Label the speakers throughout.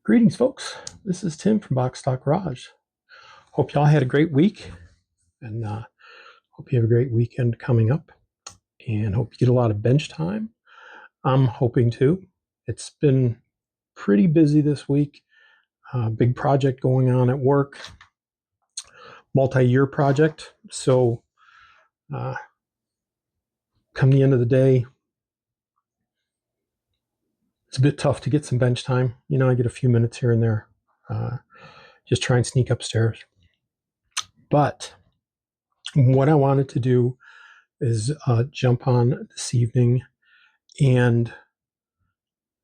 Speaker 1: Greetings, folks. This is Tim from Box Stock Garage. Hope y'all had a great week, and hope you have a great weekend coming up, and hope you get a lot of bench time. I'm hoping to. It's been pretty busy this week. Big project going on at work, multi-year project. So come the end of the day, it's a bit tough to get some bench time. You know, I get a few minutes here and there. Just try and sneak upstairs. But what I wanted to do is jump on this evening and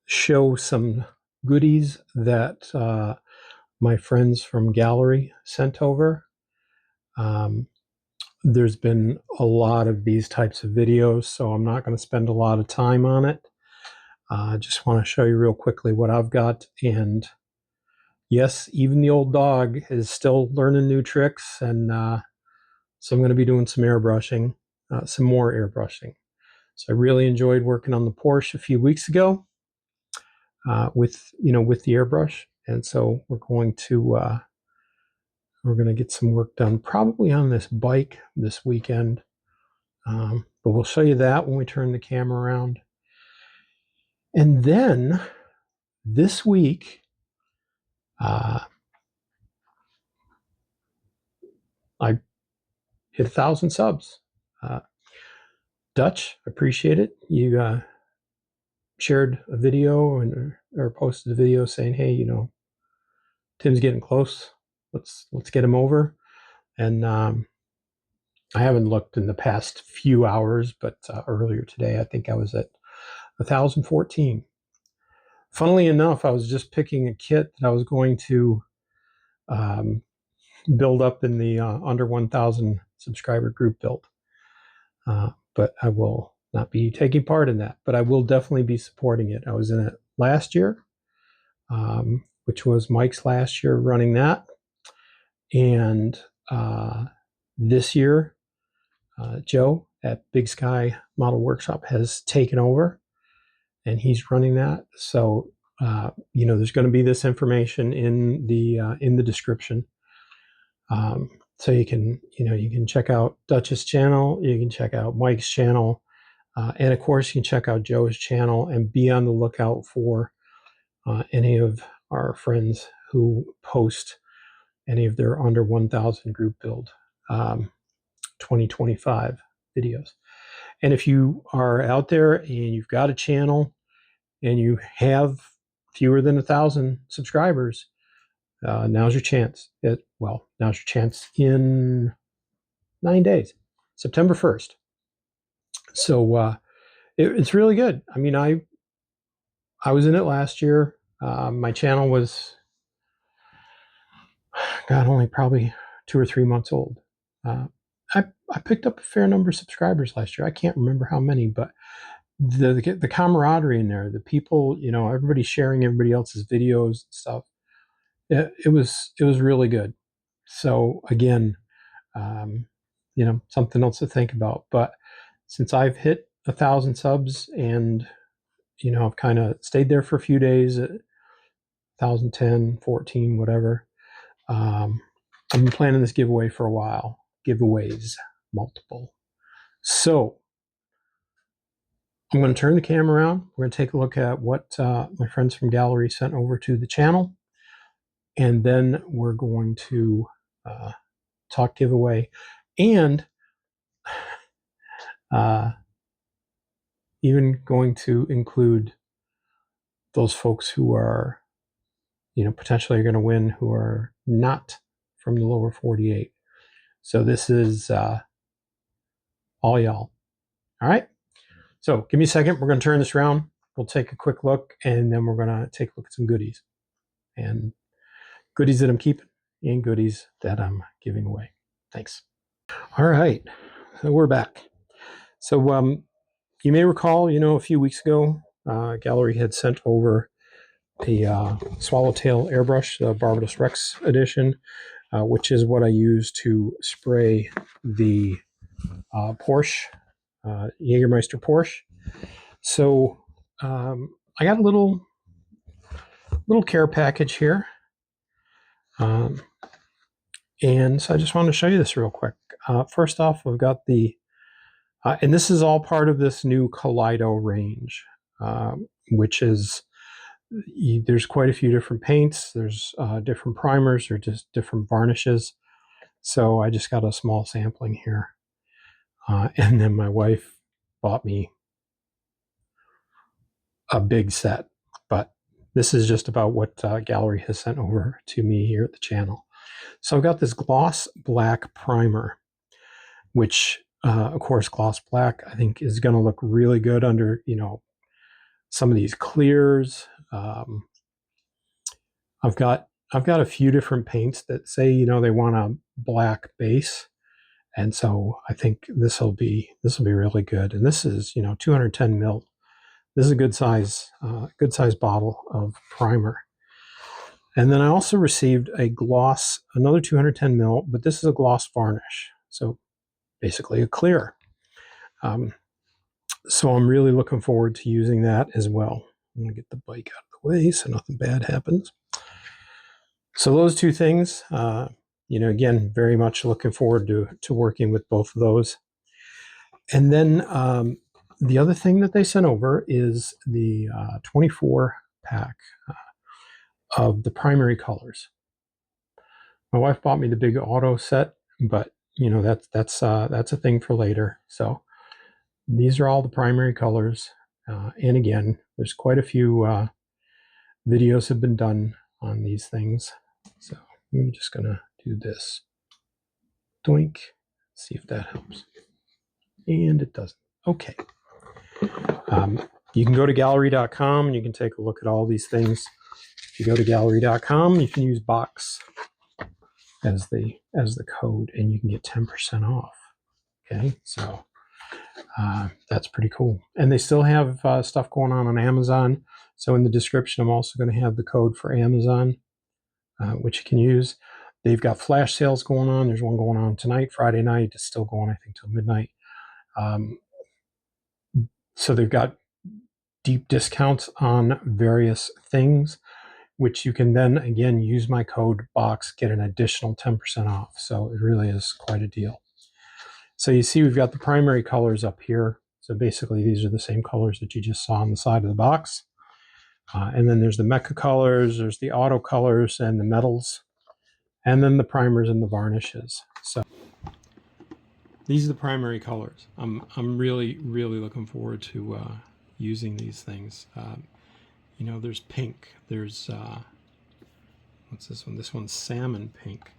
Speaker 1: show some goodies that my friends from Gaahleri sent over. There's been a lot of these types of videos, so I'm not going to spend a lot of time on it. I just want to show you real quickly what I've got. And yes, even the old dog is still learning new tricks, and so I'm going to be doing some airbrushing, some more airbrushing. So I really enjoyed working on the Porsche a few weeks ago with the airbrush, and so we're going to get some work done probably on this bike this weekend. But we'll show you that when we turn the camera around. And then this week, I hit 1,000 subs. Dutch, appreciate it. You shared a video or posted a video saying, "Hey, Tim's getting close. Let's get him over." And I haven't looked in the past few hours, but earlier today, I think I was at 1,014. Funnily enough, I was just picking a kit that I was going to build up in the under 1,000 subscriber group build. But I will not be taking part in that, but I will definitely be supporting it. I was in it last year, which was Mike's last year running that. And this year, Joe at Big Sky Model Workshop has taken over, and he's running that. So there's going to be this information in the description. So you can check out Dutch's channel, you can check out Mike's channel, and of course you can check out Joe's channel, and be on the lookout for any of our friends who post any of their under 1,000 group build 2025 videos. And if you are out there and you've got a channel and you have fewer than 1,000 subscribers, now's your chance. Now's your chance in 9 days, September 1st. So it's really good. I mean, I was in it last year. My channel was, only probably 2 or 3 months old. I picked up a fair number of subscribers last year. I can't remember how many, but the camaraderie in there, the people, everybody sharing everybody else's videos and stuff. It was really good. So again, something else to think about. But since I've hit 1,000 subs, and I've kind of stayed there for a few days at 1,010, 14, whatever. I've been planning this giveaway for a while. Giveaways, multiple. So I'm going to turn the camera around. We're going to take a look at what my friends from Gaahleri sent over to the channel, and then we're going to talk giveaway, and even going to include those folks who are, potentially going to win, who are not from the lower 48. So this is all y'all. All right. So give me a second. We're going to turn this around. We'll take a quick look, and then we're going to take a look at some goodies, and goodies that I'm keeping and goodies that I'm giving away. Thanks. All right. So we're back. So you may recall, a few weeks ago, Gaahleri had sent over a Swallowtail airbrush, the Barbados Rex edition, which is what I use to spray the Porsche, Jägermeister Porsche. So I got a little little care package here. And so I just wanted to show you this real quick. First off, we've got the, and this is all part of this new Kaleido range, which is, there's quite a few different paints. There's different primers or just different varnishes. So I just got a small sampling here. And then my wife bought me a big set, but this is just about what Gaahleri has sent over to me here at the channel. So I've got this gloss black primer, which of course gloss black I think is going to look really good under, you know, some of these clears. I've got a few different paints that say, you know, they want a black base, and so I think this will be really good. And this is, you know, 210 mil. This is a good size bottle of primer. And then I also received a gloss, another 210 mil, but this is a gloss varnish. So basically a clear. So I'm really looking forward to using that as well. I'm going to get the bike out of the way so nothing bad happens. So those two things, you know, again, very much looking forward to working with both of those. And then the other thing that they sent over is the 24 pack of the primary colors. My wife bought me the big auto set, but you know, that's a thing for later. So these are all the primary colors. And again, there's quite a few videos have been done on these things. So I'm just gonna do this. Doink. See if that helps. And it doesn't. Okay. You can go to Gaahleri.com and you can take a look at all these things. If you go to Gaahleri.com, you can use box as the code, and you can get 10% off. Okay, so that's pretty cool. And they still have stuff going on Amazon. So in the description, I'm also going to have the code for Amazon, which you can use. They've got flash sales going on. There's one going on tonight, Friday night. It's still going, I think, till midnight. So they've got deep discounts on various things, which you can then, again, use my code BOX, get an additional 10% off. So it really is quite a deal. So you see we've got the primary colors up here. So basically these are the same colors that you just saw on the side of the box. And then there's the mecha colors, there's the auto colors and the metals, and then the primers and the varnishes. So these are the primary colors. I'm really looking forward to using these things. You know, there's pink. There's what's this one? This one's salmon pink.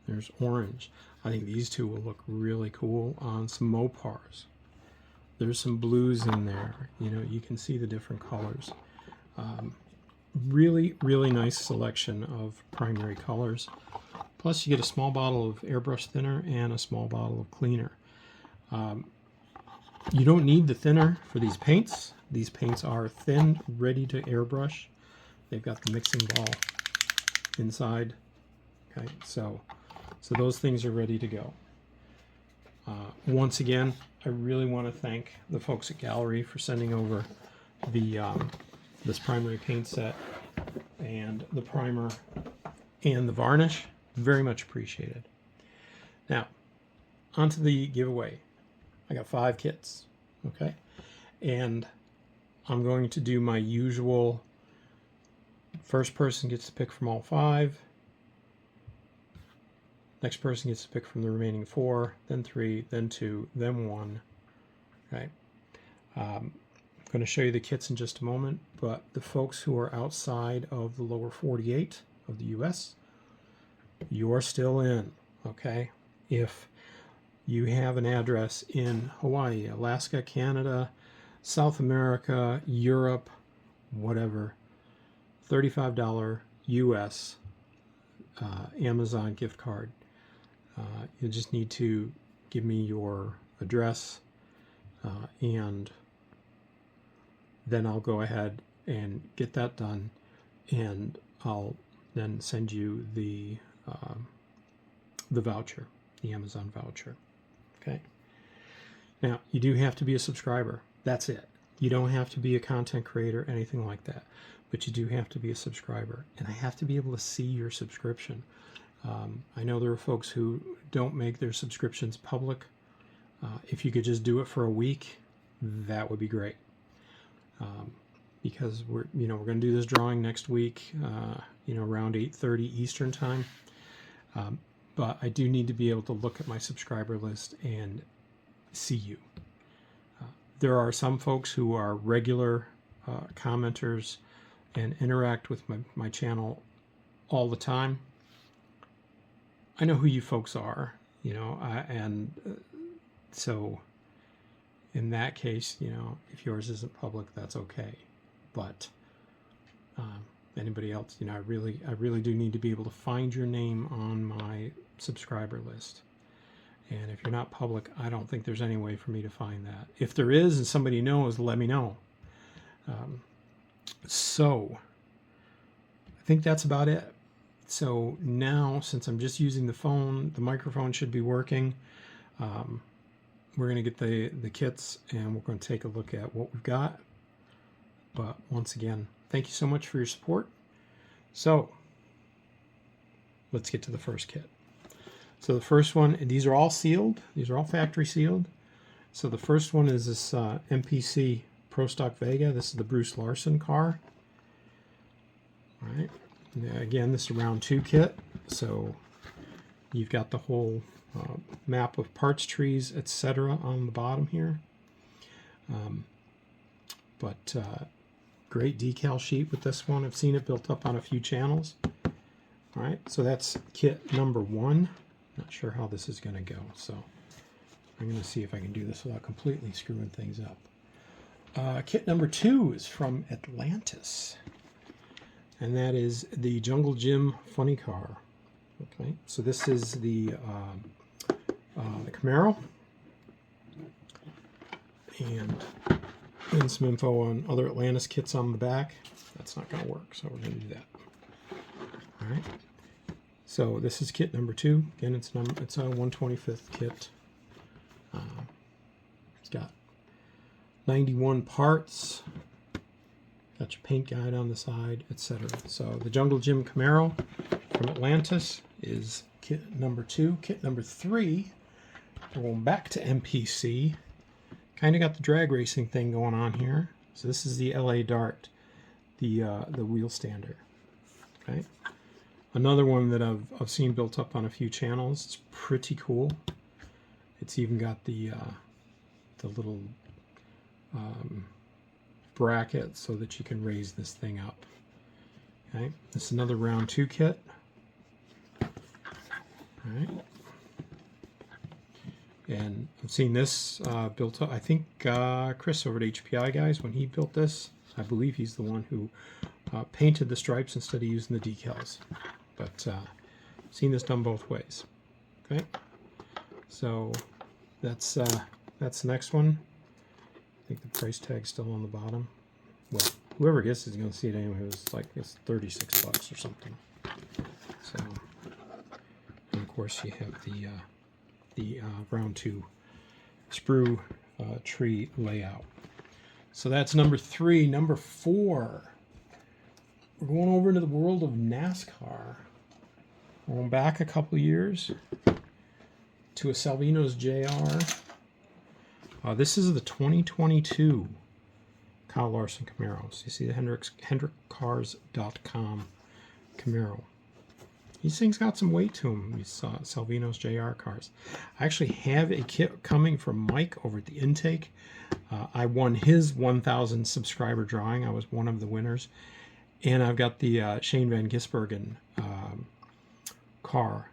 Speaker 1: There's orange. I think these two will look really cool on some Mopars. There's some blues in there. You know, you can see the different colors. Really nice selection of primary colors. Plus you get a small bottle of airbrush thinner and a small bottle of cleaner. You don't need the thinner for these paints. These paints are thinned, ready to airbrush. They've got the mixing ball inside. Okay, so those things are ready to go. Once again, I really want to thank the folks at Gaahleri for sending over the this primary paint set and the primer and the varnish. Very much appreciated. Now, onto the giveaway. I got 5 kits, okay? And I'm going to do my usual, first person gets to pick from all 5. Next person gets to pick from the remaining 4, then 3, then 2, then 1. Okay. I'm going to show you the kits in just a moment, but the folks who are outside of the lower 48 of the US, you're still in, okay? If you have an address in Hawaii, Alaska, Canada, South America, Europe, whatever, $35 US Amazon gift card. You just need to give me your address and then I'll go ahead and get that done, and I'll then send you the voucher, the Amazon voucher. Okay. Now, you do have to be a subscriber. That's it. You don't have to be a content creator, anything like that, but you do have to be a subscriber, and I have to be able to see your subscription. I know there are folks who don't make their subscriptions public. If you could just do it for a week, that would be great. Because we're going to do this drawing next week, around 8:30 Eastern time. But I do need to be able to look at my subscriber list and see you. There are some folks who are regular commenters and interact with my channel all the time. I know who you folks are, so in that case, if yours isn't public, that's okay. But anybody else, I really do need to be able to find your name on my subscriber list. And if you're not public, I don't think there's any way for me to find that. If there is and somebody knows, let me know. So I think that's about it. So now, since I'm just using the phone, the microphone should be working. We're going to get the kits, and we're going to take a look at what we've got. But once again, thank you so much for your support. So let's get to the first kit. So the first one, these are all sealed. These are all factory sealed. So the first one is this MPC Pro Stock Vega. This is the Bruce Larson car. All right. Now, again, this is a round 2 kit. So you've got the whole map of parts trees, etc. on the bottom here. Great decal sheet with this one. I've seen it built up on a few channels. All right, so that's kit number 1. Not sure how this is going to go, so I'm going to see if I can do this without completely screwing things up. Kit number 2 is from Atlantis, and that is the Jungle Jim funny car. Okay, so this is the Camaro, and some info on other Atlantis kits on the back. That's not going to work, so we're going to do that. All right. So this is kit number 2. Again, it's a 125th kit. It's got 91 parts. Got your paint guide on the side, etc. So the Jungle Jim Camaro from Atlantis is kit number 2. Kit number 3, we're going back to MPC. Kind of got the drag racing thing going on here. So this is the LA Dart, the wheel stander. Okay. Another one that I've seen built up on a few channels. It's pretty cool. It's even got the little bracket so that you can raise this thing up. Okay, this is another round 2 kit. All right, and I've seen this built up. I think Chris over at HPI Guys, when he built this, I believe he's the one who painted the stripes instead of using the decals. But I've seen this done both ways. Okay, so that's the next one. I think the price tag's still on the bottom. Well, whoever gets it is going to see it anyway. It was like it's $36 or something. So, and of course you have the round 2 sprue tree layout. So that's number 3. Number 4. We're going over into the world of NASCAR. We're going back a couple years to a Salvino's JR. This is the 2022 Kyle Larson Camaro. So you see the HendrickCars.com Camaro. These things got some weight to them, these Salvino's JR cars. I actually have a kit coming from Mike over at the Intake. I won his 1,000 subscriber drawing. I was one of the winners. And I've got the Shane Van Gisbergen car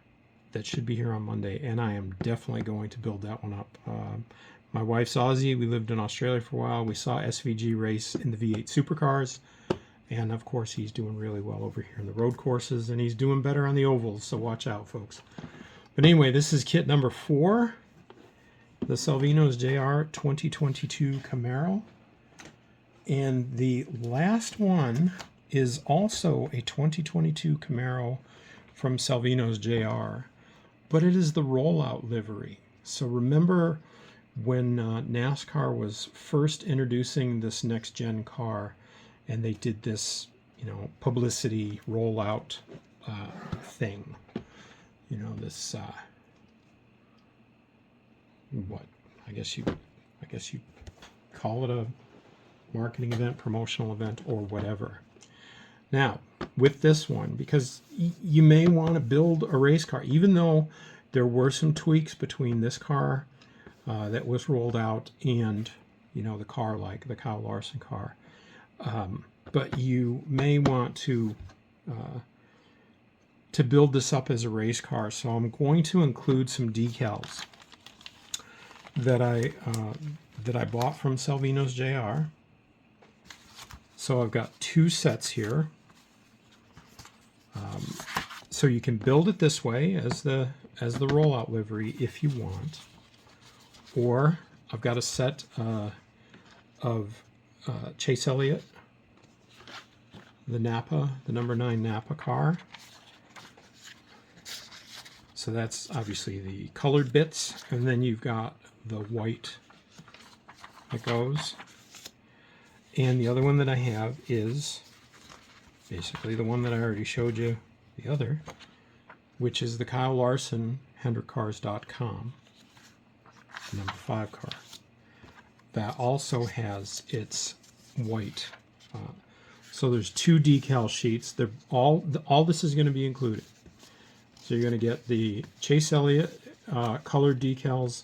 Speaker 1: that should be here on Monday, and I am definitely going to build that one up. My wife's Aussie. We lived in Australia for a while. We saw SVG race in the V8 supercars, and of course he's doing really well over here in the road courses, and he's doing better on the ovals, so watch out, folks. But anyway, this is kit number 4, the Salvino's JR 2022 Camaro. And the last one is also a 2022 Camaro from Salvino's JR, but it is the rollout livery. So remember when NASCAR was first introducing this next gen car, and they did this, you know, publicity rollout thing. You know, this what I guess you call it a marketing event, promotional event, or whatever. Now, with this one, because you may want to build a race car, even though there were some tweaks between this car that was rolled out and, you know, the car like the Kyle Larson car. But you may want to build this up as a race car. So I'm going to include some decals that I bought from Salvino's JR. So I've got 2 sets here. So you can build it this way as the rollout livery if you want, or I've got a set of Chase Elliott, the Napa, the number 9 Napa car. So that's obviously the colored bits, and then you've got the white that goes. And the other one that I have is basically the one that I already showed you, the other, which is the Kyle Larson HendrickCars.com number 5 car. That also has its white. So there's 2 decal sheets. They're all this is going to be included. So you're going to get the Chase Elliott colored decals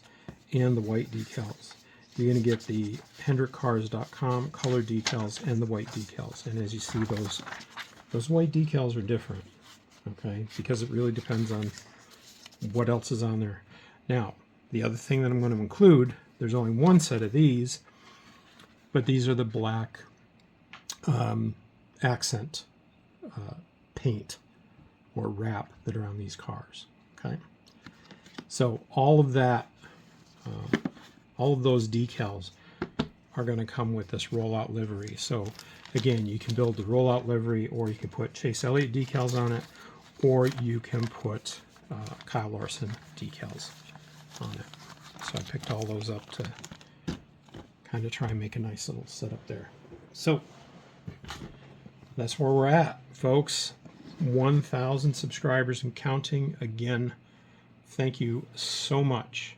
Speaker 1: and the white decals. You're going to get the HendrickCars.com colored decals and the white decals. And as you see, those white decals are different, okay? Because it really depends on what else is on there. Now, the other thing that I'm going to include, there's only 1 set of these, but these are the black accent paint or wrap that are on these cars, okay? So all of that, all of those decals are going to come with this rollout livery. So again, you can build the rollout livery, or you can put Chase Elliott decals on it, or you can put Kyle Larson decals on it. So I picked all those up to kind of try and make a nice little setup there. So that's where we're at, folks. 1,000 subscribers and counting. Again, thank you so much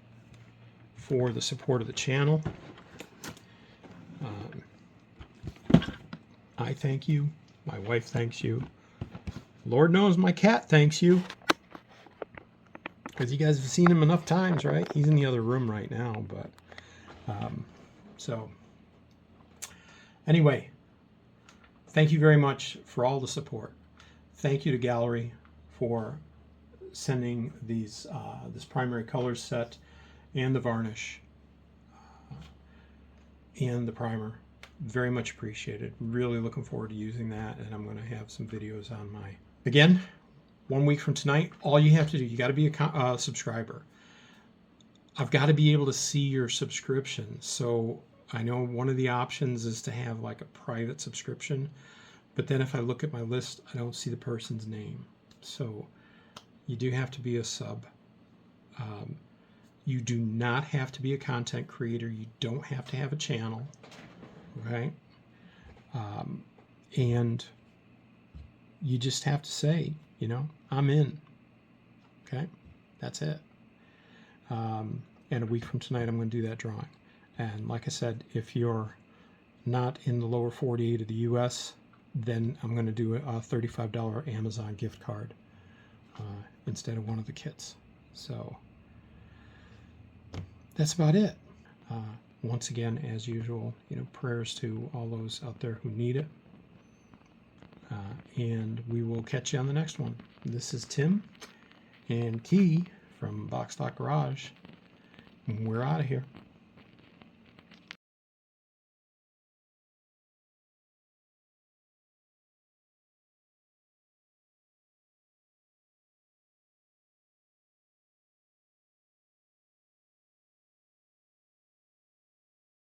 Speaker 1: for the support of the channel. I thank you. My wife thanks you. Lord knows my cat thanks you. Because you guys have seen him enough times, right? He's in the other room right now, but so anyway, thank you very much for all the support. Thank you to Gaahleri for sending these this primary color set and the varnish and the primer. Very much appreciated. Really looking forward to using that, and I'm going to have some videos on my... Again, 1 week from tonight, all you have to do, you got to be a subscriber. I've got to be able to see your subscription. So I know one of the options is to have like a private subscription, but then if I look at my list, I don't see the person's name. So you do have to be a sub. You do not have to be a content creator. You don't have to have a channel. Okay? And you just have to say, you know, I'm in. Okay? That's it. And a week from tonight, I'm going to do that drawing. And like I said, if you're not in the lower 48 of the U.S., then I'm going to do a $35 Amazon gift card instead of one of the kits. So that's about it. Once again, as usual, you know, prayers to all those out there who need it. And we will catch you on the next one. This is Tim and Key from Box Stock Garage. We're out of here.